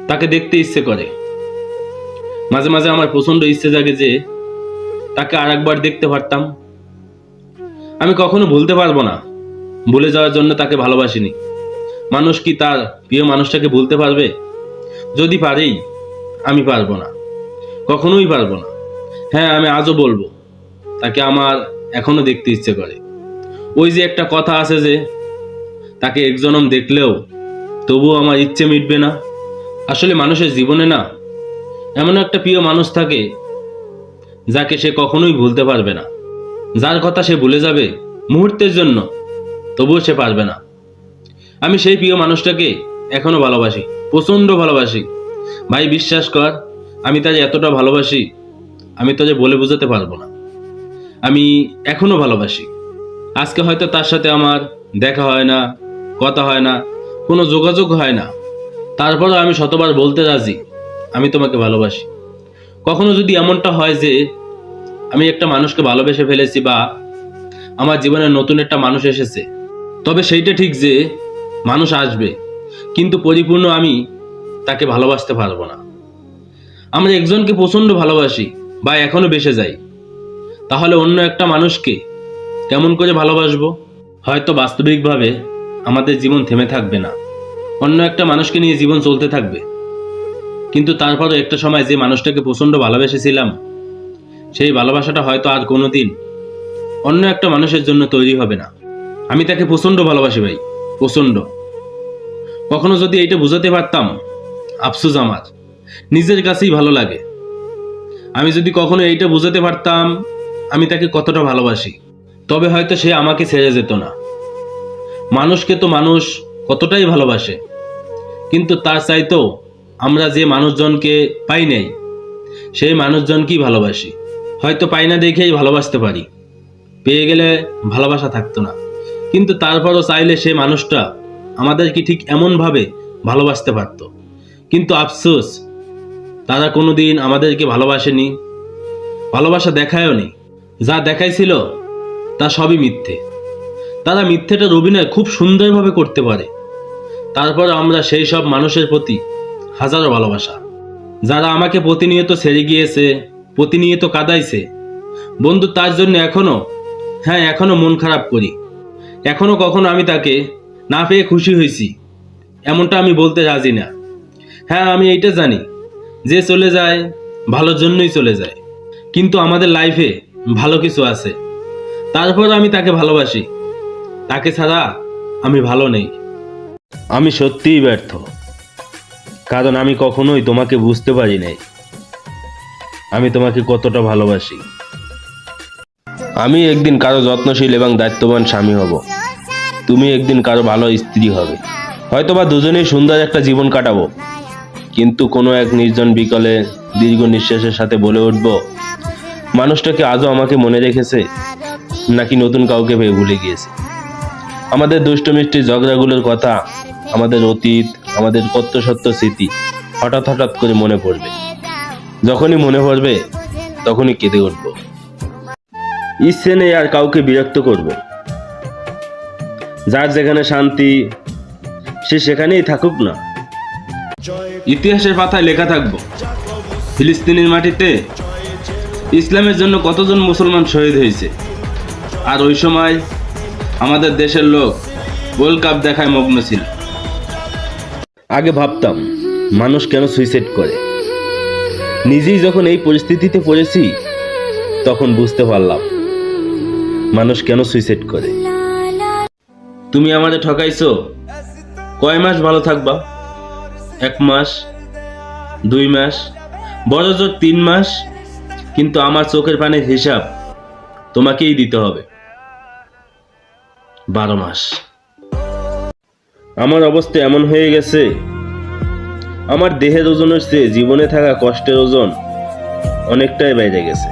তাকে দেখতে ইচ্ছে করে, মাঝে মাঝে আমার প্রচন্ড ইচ্ছে জাগে যে তাকে আরেকবার দেখতে পারতাম। আমি কখনো ভুলতে পারবো না, ভুলে যাওয়ার জন্য তাকে ভালোবাসিনি। মানুষ কি তার প্রিয় মানুষটাকে ভুলতে পারবে? যদি পারেই, আমি পারবো না, কখনোই পারবো না। হ্যাঁ, আমি আজও বলবো, তাকে আমার এখনো দেখতে ইচ্ছে করে। ওই যে একটা কথা আছে যে তাকে এক জনম দেখলেও তবুও আমার ইচ্ছে মিটবে না। আসলে মানুষের জীবনে না এমন একটা প্রিয় মানুষ থাকে যাকে সে কখনোই ভুলতে পারবে না, যার কথা সে ভুলে যাবে মুহূর্তের জন্য, তবুও সে পারবে না। আমি সেই প্রিয় মানুষটাকে এখনো ভালোবাসি, প্রচন্ড ভালোবাসি। ভাই বিশ্বাস কর, আমি তাকে এতটা ভালোবাসি, আমি তাকে বলে বোঝাতে পারবো না। আমি এখনো ভালোবাসি। আজকে হয়তো তার সাথে আমার দেখা হয় না, কথা হয় না, কোনো যোগাযোগ হয় না, তারপরও আমি শতবার বলতে রাজি, আমি তোমাকে ভালোবাসি। কখনো যদি এমনটা হয় যে আমি একটা মানুষকে ভালোবেসে ফেলেছি বা আমার জীবনে নতুন একটা মানুষ এসেছে, তবে সেইটা ঠিক যে মানুষ আসবে, কিন্তু পরিপূর্ণ আমি তাকে ভালোবাসতে পারবো না। আমরা একজনকে প্রচন্ড ভালোবাসি বা এখনো বেসে যাই, তাহলে অন্য একটা মানুষকে কেমন করে ভালোবাসবো? হয়তো বাস্তবিকভাবে আমাদের জীবন থেমে থাকবে না, অন্য একটা মানুষকে নিয়ে জীবন চলতে থাকবে, কিন্তু তারপরে একটা সময় যে মানুষটাকে প্রচন্ড ভালোবেসেছিলাম, সেই ভালোবাসাটা হয়তো আর কোনোদিন অন্য একটা মানুষের জন্য তৈরি হবে না। আমি তাকে প্রচন্ড ভালোবাসি ভাই, প্রচন্ড। কখনো যদি এইটা বুঝাতে পারতাম, আফসোস আমার নিজের কাছেই ভালো লাগে। আমি যদি কখনো এইটা বুঝাতে পারতাম আমি তাকে কতটা ভালোবাসি, তবে হয়তো সে আমাকে ছেড়ে যেত না। মানুষকে তো মানুষ কতটাই ভালোবাসে, কিন্তু তার চাইতেও আমরা যে মানুষজনকে পাই নাই, সেই মানুষজনকেই ভালোবাসি। হয়তো পাই না দেখেই ভালোবাসতে পারি, পেয়ে গেলে ভালোবাসা থাকতো না, কিন্তু তারপরও চাইলে সেই মানুষটা আমাদেরকে ঠিক এমনভাবে ভালোবাসতে পারত। কিন্তু আফসোস, তারা কোনোদিন আমাদেরকে ভালোবাসেনি, ভালোবাসা দেখায়ও নি। যা দেখাইছিল তা সবই মিথ্যে। তারা মিথ্যেটার অভিনয় খুব সুন্দরভাবে করতে পারে। তারপর আমরা সেই সব মানুষের প্রতি হাজারো ভালোবাসা, যারা আমাকে প্রতিনিয়ত ছেড়ে গিয়েছে, প্রতিনিয়ত কাঁদাইছে, বন্ধু তার জন্য এখনো মন খারাপ করি। এখনো কখনো আমি তাকে না পেয়ে খুশি হয়েছি এমনটা আমি বলতে রাজি না। হ্যাঁ, আমি এইটা জানি যে চলে যায় ভালোর জন্যই চলে যায়, কিন্তু আমাদের লাইফে ভালো কিছু আছে, তারপর আমি তাকে ভালোবাসি। তাকে ছাড়া আমি ভালো নেই। আমি সত্যিই ব্যর্থ, কারণ আমি কখনোই তোমাকে বুঝতে পারি নাই আমি তোমাকে কতটা ভালোবাসি। আমি একদিন কারো যত্নশীল এবং দায়িত্ববান স্বামী হব, তুমি একদিন কারো ভালো স্ত্রী হবে। হয়তোবা দুজনেই সুন্দর একটা জীবন কাটাবো, কিন্তু কোনো এক নির্জন বিকালে দীর্ঘ নিঃশ্বাসের সাথে বলে উঠব, মানুষটাকে আজও আমাকে মনে রেখেছে, নাকি নতুন কাউকে পেয়ে ভুলে গিয়েছে। আমাদের দুষ্ট মিষ্টি ঝগড়াগুলোর কথা, আমাদের অতীত, আমাদের কত সত্য স্মৃতি হঠাৎ হঠাৎ করে মনে পড়বে। যখনই মনে পড়বে তখনই কেঁদে উঠব। ইচ্ছে নেই আর কাউকে বিরক্ত করব। যার যেখানে শান্তি সে সেখানেই থাকুক না। ইতিহাসের পাতায় লেখা থাকবো, ফিলিস্তিনের মাটিতে ইসলামের জন্য কতজন মুসলমান শহীদ হয়েছে। আর ওই সময় আমাদের দেশের লোক ওয়ার্ল্ড কাপ দেখায় মগ্ন ছিল। আগে ভাবতাম মানুষ কেন সুইসাইড করে, নিজেই যখন এই পরিস্থিতিতে পড়েছি তখন বুঝতে পারলাম মানুষ কেন সুইসাইড করে। তুমি আমাদের ঠকাইছো। কয় মাস ভালো থাকবা? 1 মাস, 2 মাস, বড় জোর 3 মাস, কিন্তু আমার চোখের পানির হিসাব তোমাকেই দিতে হবে 12 মাস। আমার অবস্থা এমন হয়ে গেছে, আমার দেহের ওজনের চেয়ে জীবনে থাকা কষ্টের ওজন অনেকটাই বেড়ে গেছে।